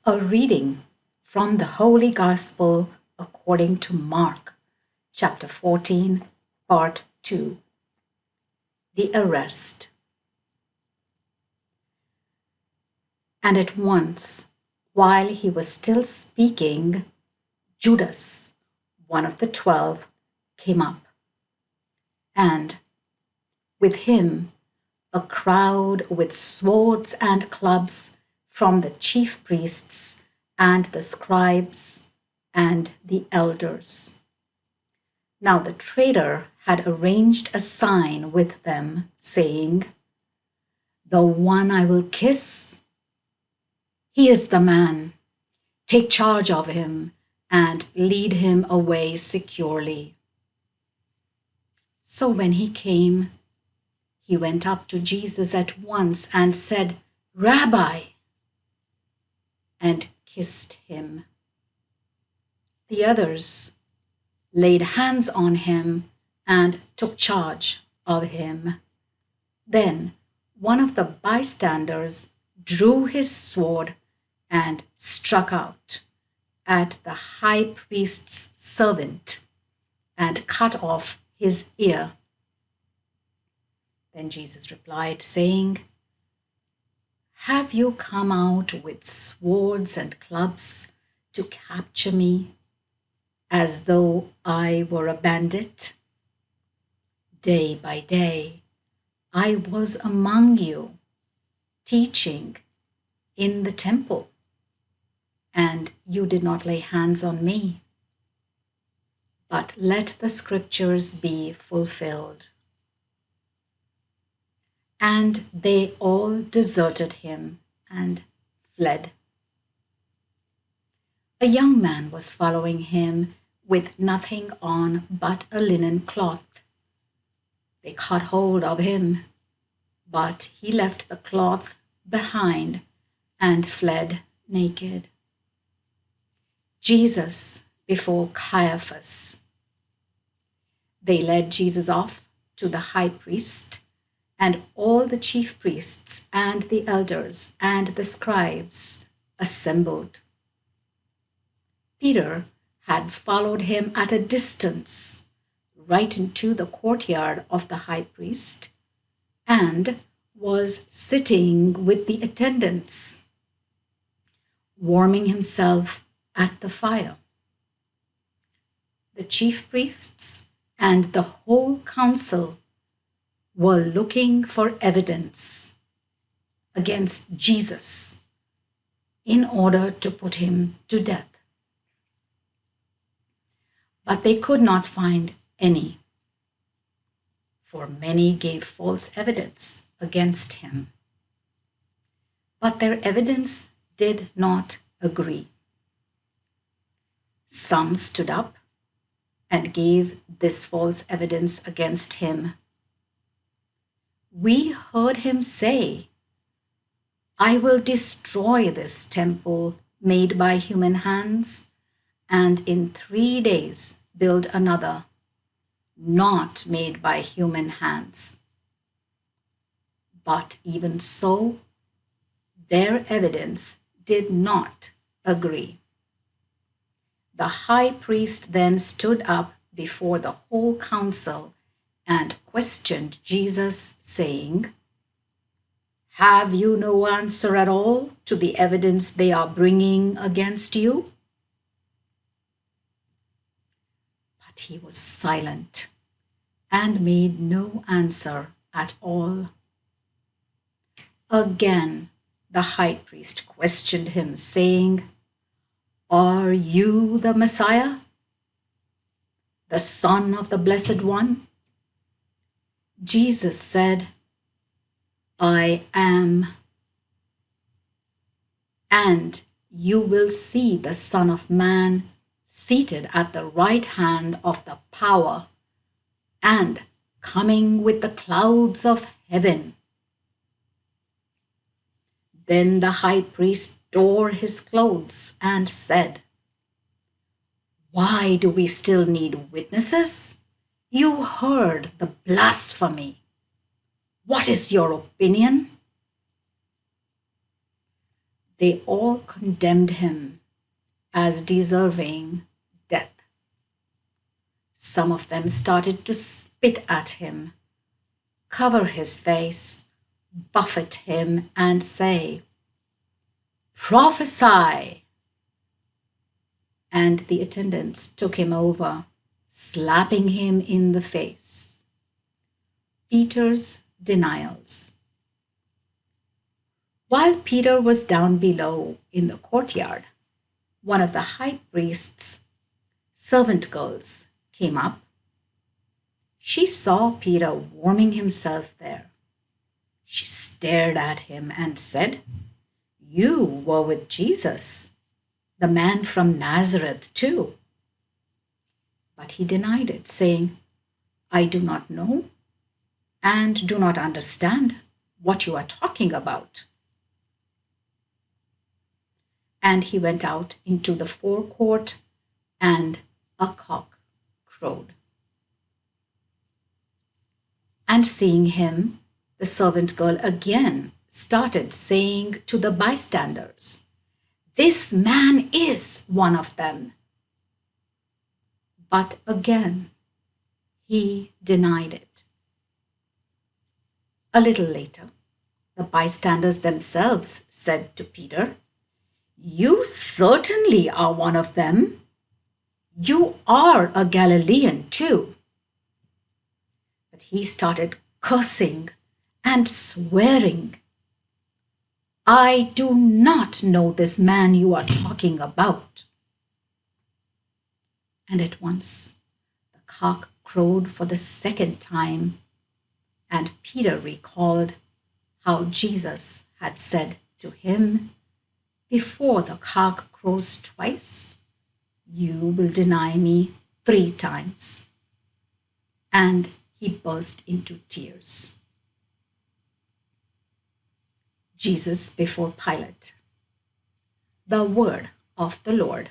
A reading from the Holy Gospel according to Mark, chapter 14, part 2. The arrest. And at once, while he was still speaking, Judas, one of the 12, came up, and with him a crowd with swords and clubs from the chief priests and the scribes and the elders. Now the traitor had arranged a sign with them, saying, "The one I will kiss, he is the man. Take charge of him and lead him away securely." So when he came, he went up to Jesus at once and said, "Rabbi," and kissed him. The others laid hands on him and took charge of him. Then one of the bystanders drew his sword and struck out at the high priest's servant and cut off his ear. Then Jesus replied, saying, "Have you come out with swords and clubs to capture me, as though I were a bandit? Day by day I was among you, teaching in the temple, and you did not lay hands on me. But let the scriptures be fulfilled." And they all deserted him and fled. A young man was following him with nothing on but a linen cloth. They caught hold of him, but he left the cloth behind and fled naked. Jesus before Caiaphas. They led Jesus off to the high priest, and all the chief priests and the elders and the scribes assembled. Peter had followed him at a distance, right into the courtyard of the high priest, and was sitting with the attendants, warming himself at the fire. The chief priests and the whole council were looking for evidence against Jesus in order to put him to death. But they could not find any, for many gave false evidence against him. But their evidence did not agree. Some stood up and gave this false evidence against him. "We heard him say, 'I will destroy this temple made by human hands, and in 3 days build another, not made by human hands.' But even so, their evidence did not agree. The high priest then stood up before the whole council and questioned Jesus, saying, 'Have you no answer at all to the evidence they are bringing against you?' But he was silent and made no answer at all. Again, the high priest questioned him, saying, 'Are you the Messiah, the Son of the Blessed One?' Jesus said, 'I am. And you will see the Son of Man seated at the right hand of the power and coming with the clouds of heaven.' Then the high priest tore his clothes and said, 'Why do we still need witnesses? You heard the blasphemy. What is your opinion?' They all condemned him as deserving death. Some of them started to spit at him, cover his face, buffet him, and say, "Prophesy!" And the attendants took him over, slapping him in the face. Peter's denials. While Peter was down below in the courtyard, one of the high priest's servant girls came up. She saw Peter warming himself there. She stared at him and said, "You were with Jesus, the man from Nazareth too." But he denied it, saying, "I do not know and do not understand what you are talking about." And he went out into the forecourt, and a cock crowed. And seeing him, the servant girl again started saying to the bystanders, "This man is one of them." But again, he denied it. A little later, the bystanders themselves said to Peter, "You certainly are one of them. You are a Galilean too." But he started cursing and swearing, "I do not know this man you are talking about." And at once the cock crowed for the second time, and Peter recalled how Jesus had said to him, "Before the cock crows twice, you will deny me 3 times." And he burst into tears. Jesus before Pilate. The word of the Lord.